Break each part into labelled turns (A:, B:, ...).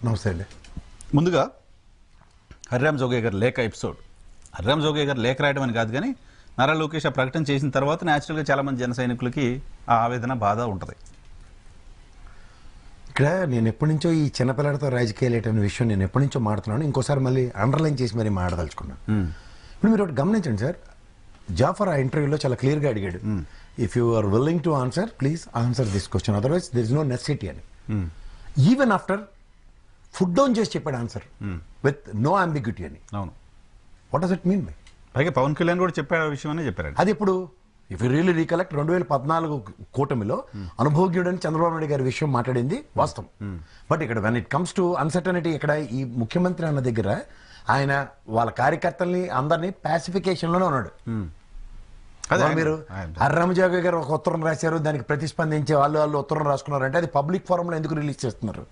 A: నమస్తే అండి.
B: ముందుగా హరిరామ్ జోగే గారి లేఖ ఎపిసోడ్. హరిరామ్ జోగే గారు లేఖ రాయడం అని కాదు, కానీ నారా లోకేష్ ఆ ప్రకటన చేసిన తర్వాత న్యాచురల్గా చాలామంది జన సైనికులకి ఆ ఆవేదన బాధ ఉంటుంది.
A: ఇక్కడ నేను ఎప్పటి నుంచో ఈ చిన్నపిల్లలతో రాజకీయాలు అనే విషయం నేను ఎప్పటి నుంచో మాడుతున్నాను. ఇంకోసారి మళ్ళీ అండర్లైన్ చేసి మరీ మాట్లాడదలుచుకున్నాను. ఇప్పుడు మీరు ఒకటి గమనించండి సార్, జాఫర్ ఆ ఇంటర్వ్యూలో చాలా క్లియర్గా అడిగాడు, if you are willing to answer please answer this question, otherwise there is no necessity అని. ఈవెన్ ఆఫ్టర్ ఫుడ్ డౌన్ చేసి చెప్పాడు ఆన్సర్ విత్ నో అంబిగ్యూటీ అని.
B: అవును,
A: what does it mean by?
B: పైగా పవన్ కళ్యాణ్ కూడా చెప్పే విషయం అనే చెప్పారండి.
A: అది ఇప్పుడు ఇఫ్ యూ రియల్లీ రీకలెక్ట్ 2014 కూటమిలో అనుభవజ్ఞుడని చంద్రబాబు నాయుడు గారి విషయం మాట్లాడింది వాస్తవం. బట్ ఇక్కడ when it comes to uncertainty, ఇక్కడ ఈ ముఖ్యమంత్రి అన్న దగ్గర ఆయన వాళ్ళ కార్యకర్తల్ని అందరినీ పాసిఫికేషన్ లోనే ఉన్నాడు. మీరు హరిరామ్ జోగే గారు ఒక ఉత్తరం రాశారు, దానికి ప్రతిస్పందించే వాళ్ళు ఉత్తరం రాసుకున్నారంటే అది పబ్లిక్ ఫోరం లో ఎందుకు రిలీజ్ చేస్తున్నారు?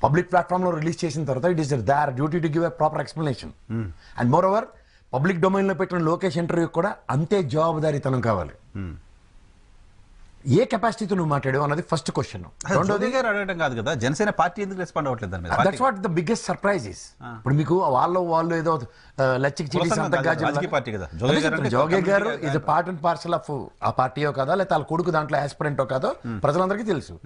A: పబ్లిక్ ప్లాట్ఫామ్ లో రిలీజ్ చేసిన తర్వాత it is their duty to give a proper explanation. And more over public domain లో పెట్టిన లోకేష్ ఇంటర్వ్యూ కూడా అంతే జవాబుదారీతనం కావాలి. ఏ కెపాసిటీతో నువ్వు మాట్లాడావు అన్నది ఫస్ట్ క్వశ్చన్.
B: రెండోది అడగడం కాదు కదా, జనసేన పార్టీ ఎందుకు రెస్పాండ్ అవ్వట్లేదు దాని మీద?
A: That's what the biggest surprise is. ఇప్పుడు మీకు వాళ్ళు ఏదో లచ్చికి చిటి
B: పార్టీ కదా,
A: జోగే గారు is part and parcel of ఆ పార్టీయో కదా, లేకపోతే వాళ్ళ కొడుకు దాంట్లో ఆస్పిరెంటో కాదో ప్రజలందరికీ తెలుసు.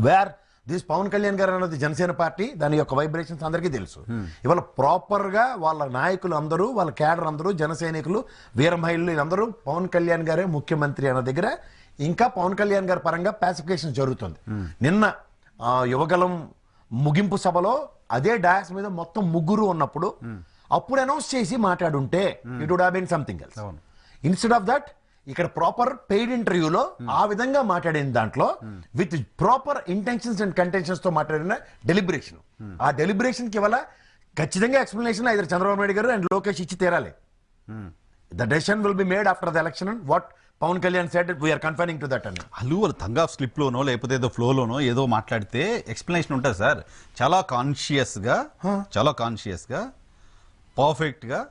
A: వేర్ దిస్ పవన్ కళ్యాణ్ గారు అన్నది జనసేన పార్టీ, దాని యొక్క వైబ్రేషన్స్ అందరికీ తెలుసు. ఇవాళ ప్రాపర్ గా వాళ్ళ నాయకులు అందరూ, వాళ్ళ క్యాడర్ అందరూ, జన సైనికులు, వీర మహిళలు అందరూ పవన్ కళ్యాణ్ గారే ముఖ్యమంత్రి అన్న దగ్గర ఇంకా పవన్ కళ్యాణ్ గారి పరంగా పాసిఫికేషన్ జరుగుతుంది. నిన్న యువగలం ముగింపు సభలో అదే డాస్ మీద మొత్తం ముగ్గురు ఉన్నప్పుడు అప్పుడు అనౌన్స్ చేసి మాట్లాడుంటే it would have been something else. Instead of that ఇక్కడ ప్రాపర్ పెయిడ్ ఇంటర్వ్యూలో ఆ విధంగా మాట్లాడిన దాంట్లో with proper intentions and contentions తో మాట్లాడిన డెలిబరేషన్, ఆ డెలిబరేషన్ కి వల్ల ఖచ్చితంగా ఎక్స్ప్లెనేషన్ ఐదర్ చంద్రబాబు నాయుడు గారు అండ్ లోకేష్ ఇచ్చి తీరాలి. The decision will be made after the election and what Pavan Kalyan said we are confirming to that అని.
B: వాళ్ళు తంగా స్లిప్ లోనో లేకపోతే ఏదో ఫ్లో లోనో ఏదో మాట్లాడితే ఎక్స్ప్లెనేషన్ ఉంటుంది సార్. చాలా కాన్షియస్ గా పర్ఫెక్ట్ గా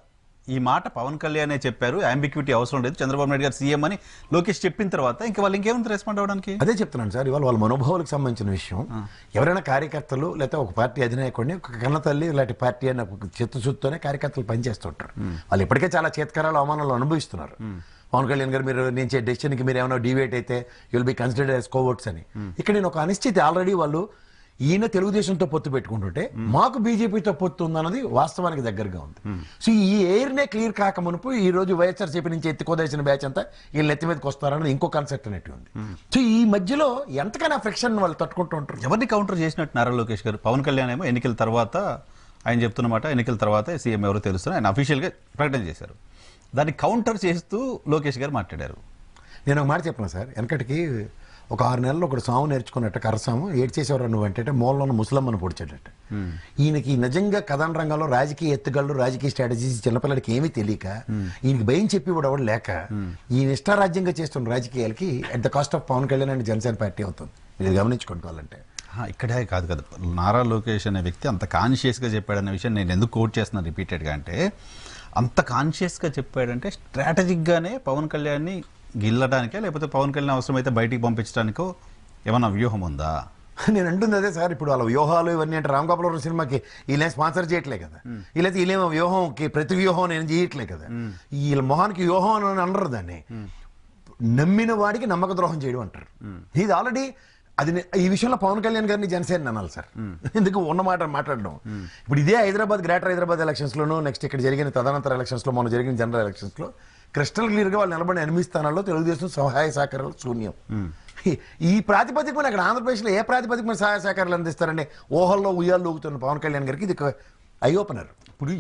B: ఈ మాట పవన్ కళ్యాణే చెప్పారు, అంబిక్యూటీ అవసరం లేదు, చంద్రబాబు నాయుడు గారు సీఎం అని లోకేష్ చెప్పిన తర్వాత ఇంకా వాళ్ళు ఇంకేముంది రెస్పాండ్ అవ్వడానికి?
A: అదే చెప్తున్నాను సార్, ఇవాళ వాళ్ళ మనోభావాలకు సంబంధించిన విషయం. ఎవరైనా కార్యకర్తలు లేకపోతే ఒక పార్టీ అధినాయకుడిని ఒక కన్న తల్లి ఇలాంటి పార్టీ అనే చిత్తశుద్ధితోనే కార్యకర్తలు పనిచేస్తుంటారు. వాళ్ళు ఇప్పటికే చాలా చేత్కరాలు అవమానాలు అనుభవిస్తున్నారు. పవన్ కళ్యాణ్ గారు మీరు నేను డెసిషన్కి మీరు ఏమైనా డివేట్ అయితే you'll be considered as coverts అని. ఇక్కడ నేను ఒక అనిశ్చితి ఆల్రెడీ వాళ్ళు ఈయన తెలుగుదేశంతో పొత్తు పెట్టుకుంటుంటే మాకు బీజేపీతో పొత్తు ఉందన్నది వాస్తవానికి దగ్గరగా ఉంది. సో ఈ ఎయిర్నే క్లియర్ కాక మునుపు ఈ రోజు వైఎస్ఆర్సీపీ నుంచి ఎత్తుకోదేసిన బ్యాచ్ అంతా వీళ్ళు నెత్తి మీదకి వస్తారన్నది ఇంకో కాన్సెప్ట్ అనేట్టు ఉంది. సో ఈ మధ్యలో ఎంతకైనా ఫ్రిక్షన్ వాళ్ళు తట్టుకుంటూ ఉంటారు.
B: ఎవరిని కౌంటర్ చేసినట్టు నారా లోకేష్ గారు? పవన్ కళ్యాణ్ ఏమో ఎన్నికల తర్వాత ఆయన చెప్తున్నమాట, ఎన్నికల తర్వాత సీఎం ఎవరో తెలుస్తున్నారు, ఆయన అఫీషియల్గా ప్రకటన చేశారు. దాన్ని కౌంటర్ చేస్తూ లోకేష్ గారు మాట్లాడారు.
A: నేను ఒక మాట చెప్పను సార్, వెనకటికి ఒక 6 నెలలు ఒకటి సాము నేర్చుకున్నట్టు కర్రసాము ఏడ్చేసేవారు నువ్వు అంటే మూలలో ముసలమ్మను పొడిచేటట్టు. ఈయనకి నిజంగా కథన రంగంలో రాజకీయ ఎత్తుగళ్ళు, రాజకీయ స్ట్రాటజీస్ చిన్నపిల్లలకి ఏమీ తెలియక ఈయనకి భయం చెప్పి కూడా లేక ఈయన ఇష్టారాజ్యంగా చేస్తున్న రాజకీయాలకి at the cost of Pavan Kalyan and Janasena party అవుతుంది. మీరు గమనించుకోవాలంటే
B: ఇక్కడే కాదు కదా, నారా లోకేష్ అనే వ్యక్తి అంత కాన్షియస్గా చెప్పాడనే విషయం నేను ఎందుకు కోట్ చేస్తున్నాను రిపీటెడ్గా అంటే, అంత కాన్షియస్గా చెప్పాడంటే స్ట్రాటజిక్గానే పవన్ కళ్యాణ్ని గిల్లడానికే లేకపోతే పవన్ కళ్యాణ్ అవసరమైతే బయటికి పంపించడానికో ఏమన్నా వ్యూహం ఉందా?
A: నేను అంటుంది అదే సార్. ఇప్పుడు వాళ్ళ వ్యూహాలు ఇవన్నీ అంటే రామ్ గోపాల్ సినిమాకి వీళ్ళేం స్పాన్సర్ చేయట్లే కదా, వీళ్ళేమో వ్యూహంకి ప్రతి వ్యూహం నేను చేయట్లే కదా. వీళ్ళ మొహానికి వ్యూహం అని అనరు, దాన్ని నమ్మిన వాడికి నమ్మక ద్రోహం చేయడం అంటారు. ఇది ఆల్రెడీ అది ఈ విషయంలో పవన్ కళ్యాణ్ గారిని జనసేన అనాలి సార్. ఎందుకు ఉన్నమాట మాట్లాడడం. ఇప్పుడు ఇదే హైదరాబాద్ గ్రేటర్ హైదరాబాద్ ఎలక్షన్స్ లోను, నెక్స్ట్ ఇక్కడ జరిగిన తదనంతర ఎలక్షన్స్ లో, మొన్న జరిగిన జనరల్ ఎలక్షన్స్ లో క్రిస్టల్ క్లియర్ గా వాళ్ళు నిలబడిన 8 స్థానాల్లో తెలుగుదేశం సహాయ సహకారాలు శూన్యం. ఈ ప్రాతిపదిక మీద అక్కడ ఆంధ్రప్రదేశ్లో ఏ ప్రాతిపదిక మీద సహాయ సహకారాలు అందిస్తారండి? ఊహల్లో ఉయ్యాలు ఊగుతున్న పవన్ కళ్యాణ్ గారికి ఇది ఐ ఓపెనర్.
B: ఇప్పుడు